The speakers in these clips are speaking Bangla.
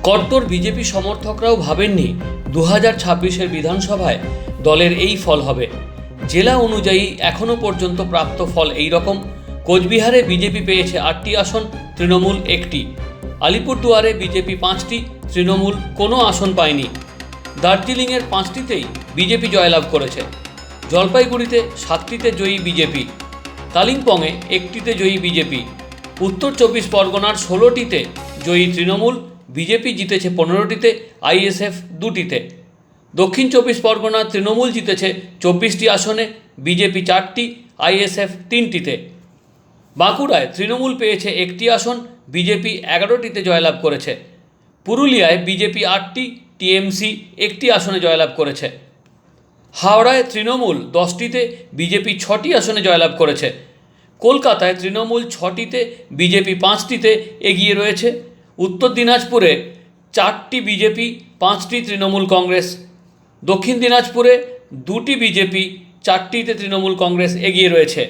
কট্টর বিজেপি সমর্থকরাও ভাবেননি 2026-এর বিধানসভায় দলের এই ফল হবে। জেলা অনুযায়ী এখনও পর্যন্ত প্রাপ্ত ফল এই রকম: কোচবিহারে বিজেপি পেয়েছে 8টি আসন, তৃণমূল 1টি। আলিপুরদুয়ারে বিজেপি 5টি, তৃণমূল কোনো আসন পায়নি। দার্জিলিংয়ের 5টিতেই বিজেপি জয়লাভ করেছে। জলপাইগুড়িতে 7টিতে জয়ী বিজেপি, কালিম্পংয়ে 1টিতে জয়ী বিজেপি, উত্তর 24 পরগনার 16টিতে জয়ী তৃণমূল, বিজেপি জিতেছে 15টিতে, আইএসএফ 2টিতে। দক্ষিণ 24 পরগনার তৃণমূল জিতেছে 24টি আসনে, বিজেপি 4টি, আইএসএফ 3টিতে। বাঁকুড়ায় তৃণমূল পেয়েছে 1টি আসন, বিজেপি 11টিতে জয়লাভ করেছে। পুরুলিয়ায় বিজেপি 8টি, টিএমসি 1টি আসনে জয়লাভ করেছে। হাওড়ায় তৃণমূল 10টিতে, বিজেপি 6টি আসনে জয়লাভ করেছে। কলকাতায় তৃণমূল 6টিতে, বিজেপি 5টিতে এগিয়ে রয়েছে। উত্তর দিনাজপুরে 4টি বিজেপি, 5টি তৃণমূল কংগ্রেস। দক্ষিণ দিনাজপুরে 2টি বিজেপি, 4টিতে তৃণমূল কংগ্রেস এগিয়ে রয়েছে।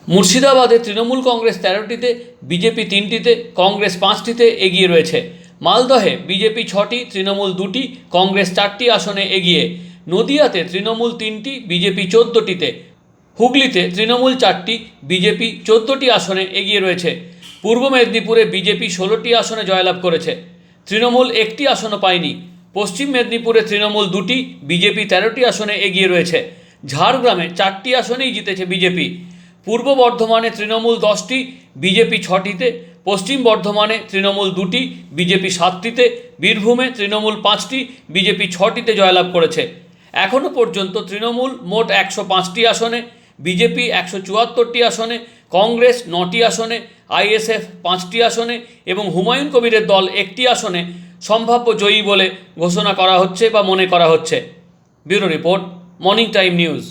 মুর্শিদাবাদে তৃণমূল কংগ্রেস 13টিতে, বিজেপি 3টিতে, কংগ্রেস 5টিতে এগিয়ে রয়েছে। মালদহে বিজেপি 6টি, তৃণমূল 2টি, কংগ্রেস 4টি আসনে এগিয়ে। নদিয়াতে তৃণমূল 3টি, বিজেপি 14টিতে। হুগলিতে তৃণমূল 4টি, বিজেপি 14টি আসনে এগিয়ে রয়েছে। পূর্ব মেদিনীপুরে বিজেপি 16টি আসনে জয়লাভ করেছে, তৃণমূল 1টি আসনও পায়নি। পশ্চিম মেদিনীপুরে তৃণমূল 2টি, বিজেপি 13টি আসনে এগিয়ে রয়েছে। ঝাড়গ্রামে 4টি আসনেই জিতেছে বিজেপি। পূর্ব বর্ধমানে তৃণমূল 10টি, বিজেপি 6টিতে। পশ্চিম বর্ধমানে তৃণমূল 2টি, বিজেপি 7টিতে। বীরভূমে তৃণমূল 5টি, বিজেপি 6টিতে জয়লাভ করেছে। এখনও পর্যন্ত তৃণমূল মোট 105টি আসনে, বিজেপি 174টি আসনে, কংগ্রেস 9টি আসনে, আইএসএফ 5টি আসনে এবং হুমায়ুন কবিরের দল 1টি আসনে সম্ভাব্য জয়ী বলে ঘোষণা করা হচ্ছে বা মনে করা হচ্ছে। Bureau report, morning time news.